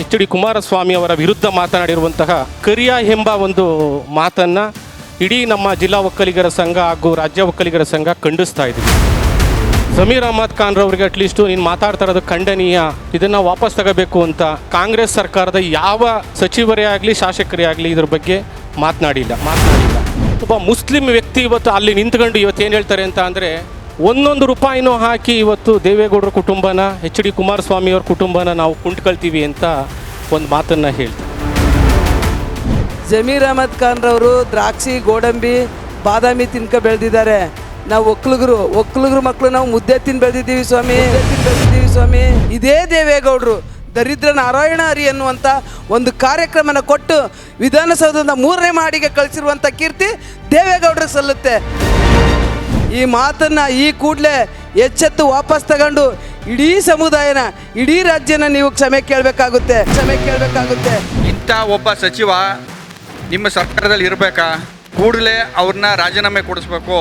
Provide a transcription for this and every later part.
H D Kumaraswamy ಅವರ ವಿರುದ್ಧ ಮಾತನಾಡಿರುವಂತಹ ಕರಿಯ ಎಂಬ ಒಂದು ಮಾತನ್ನು ಇಡೀ ನಮ್ಮ ಜಿಲ್ಲಾ ಒಕ್ಕಲಿಗರ ಸಂಘ ಹಾಗೂ ರಾಜ್ಯ ಒಕ್ಕಲಿಗರ ಸಂಘ ಖಂಡಿಸ್ತಾ ಇದ್ದೀವಿ. ಜಮೀರ್ ಅಹ್ಮದ್ ಖಾನ್ ರವರಿಗೆ ಅಟ್ಲೀಸ್ಟು ನೀನು ಮಾತಾಡ್ತಾ ಇರೋದು ಖಂಡನೀಯ, ಇದನ್ನು ವಾಪಸ್ ತಗೋಬೇಕು ಅಂತ ಕಾಂಗ್ರೆಸ್ ಸರ್ಕಾರದ ಯಾವ ಸಚಿವರೇ ಆಗಲಿ ಶಾಸಕರೇ ಆಗಲಿ ಇದ್ರ ಬಗ್ಗೆ ಮಾತನಾಡಿಲ್ಲ. ಒಬ್ಬ ಮುಸ್ಲಿಂ ವ್ಯಕ್ತಿ ಇವತ್ತು ಅಲ್ಲಿ ನಿಂತ್ಕೊಂಡು ಇವತ್ತು ಏನು ಹೇಳ್ತಾರೆ ಅಂತ ಅಂದರೆ, ಒಂದೊಂದು ರೂಪಾಯಿನೂ ಹಾಕಿ ಇವತ್ತು ದೇವೇಗೌಡರ ಕುಟುಂಬನ, ಎಚ್ ಡಿ ಕುಮಾರಸ್ವಾಮಿ ಅವ್ರ ಕುಟುಂಬನ ನಾವು ಕುಂಟ್ಕೊಳ್ತೀವಿ ಅಂತ ಒಂದು ಮಾತನ್ನು ಹೇಳ್ತಾರೆ. ಜಮೀರ್ ಅಹ್ಮದ್ ಖಾನ್ ರವರು ದ್ರಾಕ್ಷಿ, ಗೋಡಂಬಿ, ಬಾದಾಮಿ ತಿನ್ಕ ಬೆಳೆದಿದ್ದಾರೆ. ನಾವು ಒಕ್ಕಲಿಗರು ಮಕ್ಕಳು ನಾವು ಮುದ್ದೆ ತಿಂದು ಬೆಳೆದಿದ್ದೀವಿ ಸ್ವಾಮಿ. ಇದೇ ದೇವೇಗೌಡರು ದರಿದ್ರ ನಾರಾಯಣ ಹರಿ ಅನ್ನುವಂಥ ಒಂದು ಕಾರ್ಯಕ್ರಮನ ಕೊಟ್ಟು ವಿಧಾನಸೌಧದ 3ನೇ ಮಹಡಿಗೆ ಕಳಿಸಿರುವಂಥ ಕೀರ್ತಿ ದೇವೇಗೌಡರಿಗೆ ಸಲ್ಲುತ್ತೆ. ಈ ಮಾತನ್ನು ಈ ಕೂಡಲೇ ಎಚ್ಚೆತ್ತು ವಾಪಸ್ ತಗೊಂಡು ಇಡೀ ಸಮುದಾಯನ, ಇಡೀ ರಾಜ್ಯನ ನೀವು ಕ್ಷಮೆ ಕೇಳಬೇಕಾಗುತ್ತೆ. ಇಂಥ ಒಬ್ಬ ಸಚಿವ ನಿಮ್ಮ ಸರ್ಕಾರದಲ್ಲಿ ಇರಬೇಕಾ? ಕೂಡಲೇ ಅವ್ರನ್ನ ರಾಜೀನಾಮೆ ಕೊಡಿಸ್ಬೇಕು.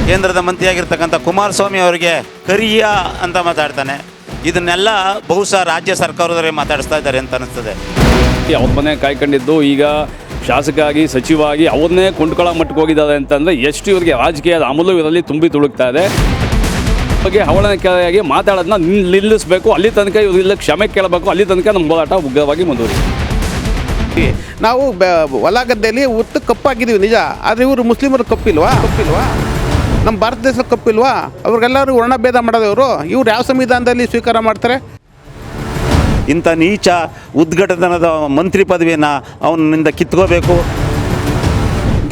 ಕೇಂದ್ರದ ಮಂತ್ರಿಯಾಗಿರ್ತಕ್ಕಂಥ ಕುಮಾರಸ್ವಾಮಿ ಅವರಿಗೆ ಕರಿಯ ಅಂತ ಮಾತಾಡ್ತಾನೆ. ಇದನ್ನೆಲ್ಲ ಬಹುಶಃ ರಾಜ್ಯ ಸರ್ಕಾರದವರೇ ಮಾತಾಡಿಸ್ತಾ ಇದ್ದಾರೆ ಅಂತ ಅನಿಸ್ತದೆ. ಅವ್ರ ಮನೆ ಕಾಯ್ಕೊಂಡಿದ್ದು ಈಗ ಶಾಸಕ ಆಗಿ ಸಚಿವ ಆಗಿ ಅವ್ರನ್ನೇ ಕೊಂಡ್ಕೊಳ್ಳೋ ಮಟ್ಟಿಗೆ ಹೋಗಿದ್ದಾರೆ ಅಂತಂದರೆ ಎಷ್ಟು ಇವ್ರಿಗೆ ರಾಜಕೀಯದ ಅಮಲು ಇದರಲ್ಲಿ ತುಂಬಿ ತುಳುಕ್ತಾ ಇದೆ. ಬಗ್ಗೆ ಅವಳನಕೆಯಾಗಿ ಮಾತಾಡೋದನ್ನ ನಿಲ್ಲಿಸಬೇಕು. ಅಲ್ಲಿ ತನಕ ಇವರೆಲ್ಲ ಕ್ಷಮೆ ಕೇಳಬೇಕು. ಅಲ್ಲಿ ತನಕ ನಮ್ಮ ಹೋರಾಟ ಉಗ್ರವಾಗಿ ಮುಂದುವರಿಯುತ್ತೆ. ನಾವು ಹೊಲ ಗದ್ದೆಯಲ್ಲಿ ಉತ್ತು ಕಪ್ಪಾಗಿದ್ದೀವಿ ನಿಜ, ಆದರೆ ಇವರು ಮುಸ್ಲಿಮರು ಕಪ್ಪಿಲ್ವಾ? ನಮ್ಮ ಭಾರತ ದೇಶದ ಕಪ್ಪಿಲ್ವಾ? ಅವ್ರಿಗೆಲ್ಲರೂ ವರ್ಣಭೇದ ಮಾಡೋದವರು. ಇವ್ರು ಯಾವ ಸಂವಿಧಾನದಲ್ಲಿ ಸ್ವೀಕಾರ ಮಾಡ್ತಾರೆ? ಇಂಥ ನೀಚ ಉದ್ಘಾಟನದ ಮಂತ್ರಿ ಪದವಿಯನ್ನು ಅವನಿಂದ ಕಿತ್ಕೋಬೇಕು.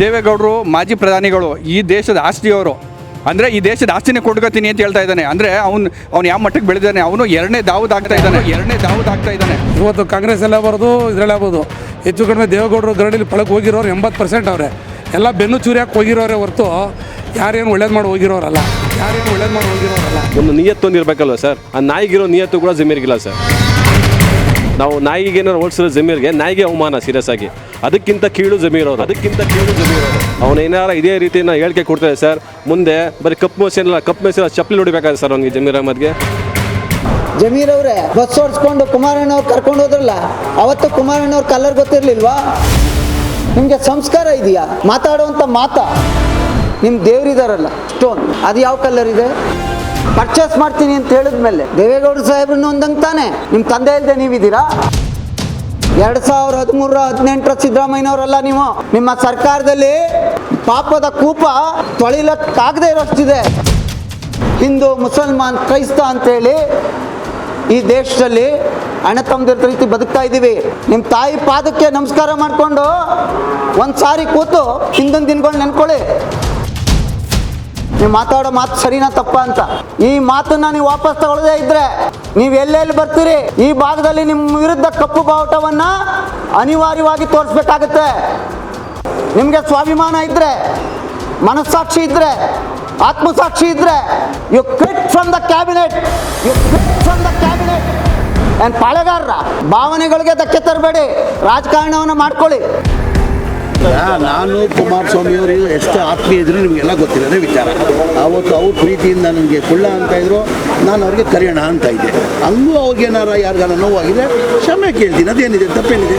ದೇವೇಗೌಡರು ಮಾಜಿ ಪ್ರಧಾನಿಗಳು, ಈ ದೇಶದ ಆಸ್ತಿಯವರು. ಅಂದರೆ ಈ ದೇಶದ ಆಸ್ತಿನೇ ಕೊಡ್ಕೋತೀನಿ ಅಂತ ಹೇಳ್ತಾ ಇದ್ದಾನೆ. ಅಂದರೆ ಅವ್ನು ಯಾವ ಮಟ್ಟಕ್ಕೆ ಬೆಳೆದಿದ್ದಾನೆ? ಅವನು ಎರಡನೇ ದಾವೂದ್ ಆಗ್ತಾ ಇದ್ದಾನೆ. ಇವತ್ತು ಕಾಂಗ್ರೆಸ್ ಎಲ್ಲ ಬರೋದು ಇದರಲ್ಲೇ ಆಗ್ಬೋದು. ಹೆಚ್ಚು ಕಡಿಮೆ ದೇವೇಗೌಡರು ಗರಡಿಲಿ ಪಳಕ್ಕೆ ಹೋಗಿರೋರು 80% ಅವರೇ. ಎಲ್ಲ ಬೆನ್ನು ಚೂರಿಯಾಕೆ ಹೋಗಿರೋರೇ ಹೊರತು ಯಾರೇನು ಒಳ್ಳೇದು ಮಾಡಿ ಹೋಗಿರೋರಲ್ಲ. ಒಂದು ನಿಯತ್ತೊಂದು ಇರಬೇಕಲ್ವ ಸರ್? ಆ ನಾಯಿಗಿರೋ ನಿಯತ್ತು ಕೂಡ ಜಮೀರ್ಗಿಲ್ಲ ಸರ್. ನಾವು ನಾಯಿಗೆ ಏನಾರು ಓಡಿಸಿರೋ ಜಮೀರ್ಗೆ, ನಾಯಿಗೆ ಅವಮಾನ ಸೀರಿಯಸ್ ಆಗಿ. ಅದಕ್ಕಿಂತ ಕೀಳು ಜಮೀರ್ ಅವರು. ಅವನೇನಾರ ಇದೇ ರೀತಿ ಹೇಳಿಕೆ ಕೊಡ್ತಾರೆ ಸರ್. ಮುಂದೆ ಬರೀ ಕಪ್ ಮೆಸಿಲ್ಲ ಚಪ್ಪಲಿ ನೋಡಿಬೇಕಾದ್ರೆ ಸರ್ ಅವ್ನಿಗೆ, ಜಮೀರ್ ಅಹ್ಮದ್ಗೆ. ಜಮೀರ್ ಅವರೇ ಬಸ್ ಓಡಿಸ್ಕೊಂಡು ಕುಮಾರಣ್ಣವ್ರು ಕರ್ಕೊಂಡು ಹೋದ್ರಲ್ಲ, ಅವತ್ತು ಕುಮಾರಣ್ಣವ್ರ ಕಲರ್ ಗೊತ್ತಿರ್ಲಿಲ್ವಾ? ನಿಮಗೆ ಸಂಸ್ಕಾರ ಇದೆಯಾ? ಮಾತಾಡುವಂಥ ನಿಮ್ಮ ದೇವರಿದಾರಲ್ಲ ಸ್ಟೋನ್, ಅದು ಯಾವ ಕಲರ್ ಇದೆ? ಪರ್ಚೇಸ್ ಮಾಡ್ತೀನಿ ಅಂತ ಹೇಳಿದ್ಮೇಲೆ ದೇವೇಗೌಡ ಸಾಹೇಬ್ರನ್ನ ಒಂದಂಗೆ ತಾನೆ. ನಿಮ್ಮ ತಂದೆ ಇಲ್ಲದೆ ನೀವಿದ್ದೀರಾ? 2013-18 ಸಿದ್ದರಾಮಯ್ಯನವರಲ್ಲ ನೀವು. ನಿಮ್ಮ ಸರ್ಕಾರದಲ್ಲಿ ಪಾಪದ ಕೂಪ ತೊಳಿಲಕ್ಕಾಗದೇ ಇರೋಷ್ಟಿದೆ. ಹಿಂದೂ, ಮುಸಲ್ಮಾನ್, ಕ್ರೈಸ್ತ ಅಂತೇಳಿ ಈ ದೇಶದಲ್ಲಿ ಅಣ್ಣ ತಮ್ಮದಿರ ರೀತಿ ಬದುಕ್ತಾ ಇದ್ದೀವಿ. ನಿಮ್ಮ ತಾಯಿ ಪಾದಕ್ಕೆ ನಮಸ್ಕಾರ ಮಾಡಿಕೊಂಡು ಒಂದು ಸಾರಿ ಕೂತು ಹಿಂದಿನ ದಿನಗಳು ನೆನ್ಕೊಳ್ಳಿ. ನೀವು ಮಾತಾಡೋ ಮಾತು ಸರಿನಾ ತಪ್ಪ ಅಂತ. ಈ ಮಾತನ್ನ ನೀವು ವಾಪಸ್ ತಗೊಳ್ಳದೇ ಇದ್ರೆ ನೀವು ಎಲ್ಲೆಲ್ಲಿ ಬರ್ತೀರಿ? ಈ ಭಾಗದಲ್ಲಿ ನಿಮ್ಮ ವಿರುದ್ಧ ಕಪ್ಪು ಬಾವುಟವನ್ನ ಅನಿವಾರ್ಯವಾಗಿ ತೋರಿಸ್ಬೇಕಾಗತ್ತೆ. ನಿಮಗೆ ಸ್ವಾಭಿಮಾನ ಇದ್ರೆ, ಮನಸ್ಸಾಕ್ಷಿ ಇದ್ರೆ, ಆತ್ಮಸಾಕ್ಷಿ ಇದ್ರೆ, you quit from the cabinet. ಏನು ಪಾಳೆಗಾರರ ಭಾವನೆಗಳಿಗೆ ಧಕ್ಕೆ ತರಬೇಡಿ. ರಾಜಕಾರಣವನ್ನು ಮಾಡ್ಕೊಳ್ಳಿ. ನಾನು ಕುಮಾರಸ್ವಾಮಿಯವರು ಎಷ್ಟು ಆತ್ಮೀಯ ಇದ್ರು ನಿಮಗೆಲ್ಲ ಗೊತ್ತಿರೋದೇ ವಿಚಾರ. ಆವತ್ತು ಅವ್ರ ಪ್ರೀತಿಯಿಂದ ನನಗೆ ಕುಳ್ಳ ಅಂತ ಇದ್ರು, ನಾನು ಅವ್ರಿಗೆ ಕರಿಯೋಣ ಅಂತ ಇದ್ದೆ. ಹಂಗೂ ಅವ್ರಿಗೇನಾರ ಯಾರಿಗಾರ ನೋವಾಗಿದೆ ಕ್ಷಮೆ ಕೇಳ್ತೀನಿ. ಅದೇನಿದೆ, ತಪ್ಪೇನಿದೆ?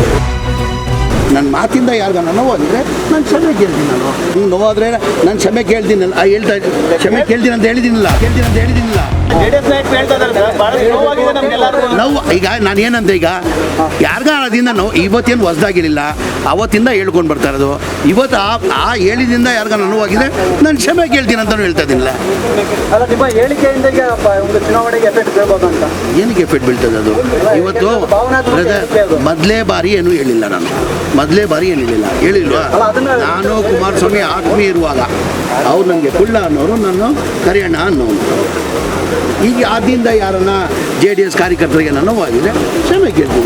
ನನ್ನ ಮಾತಿಂದ ಯಾರಿಗಾನ ನೋವಾಗಿದೆ ನಾನು ಕ್ಷಮೆ ಕೇಳ್ತೀನಿ. ನೀವು ನೋವಾದರೆ ನಾನು ಕ್ಷಮೆ ಕೇಳ್ತೀನಲ್ಲ, ಕ್ಷಮೆ ಕೇಳ್ತೀನಿ ಅಂತ ಹೇಳಿದ್ದೀನಿಲ್ಲ. ನಾವು ಈಗ ನಾನು ಏನಂತ, ಈಗ ಯಾರಿಗಾರದಿಂದ ನಾವು ಇವತ್ತೇನು ಹೊಸದಾಗಿರಲಿಲ್ಲ, ಅವತ್ತಿಂದ ಹೇಳ್ಕೊಂಡು ಬರ್ತಾ ಇರೋದು. ಇವತ್ತು ಆ ಹೇಳಿದಿಂದ ಯಾರಿಗಾನ ನೋವಾಗಿದೆ ನಾನು ಕ್ಷಮೆ ಕೇಳ್ತೀನಿ ಅಂತಲೂ ಹೇಳ್ತಾ ಇದ್ದೀನಿಲ್ಲ. ಏನಕ್ಕೆ ಎಫೆಕ್ಟ್ ಬೀಳ್ತದೆ ಅದು? ಇವತ್ತು ಮೊದಲೇ ಬಾರಿ ಏನೂ ಹೇಳಿಲ್ಲ ನಾನು. ಹೇಳಿಲ್ವಾ? ನಾನು ಕುಮಾರಸ್ವಾಮಿ ಆತ್ಮೀಯ ಇರುವಾಗ ಅವ್ರು ನನಗೆ ಕುಳ್ಳ ಅನ್ನೋರು, ನಾನು ಕರಿಯಣ್ಣ ಅನ್ನೋನು. ಈಗ ಆದ್ರಿಂದ ಯಾರನ್ನ JDS ಕಾರ್ಯಕರ್ತರಿಗೆ ನೋವಾಗಿದೆ ಕ್ಷಮೆ ಕೇಳ್ತೀನಿ.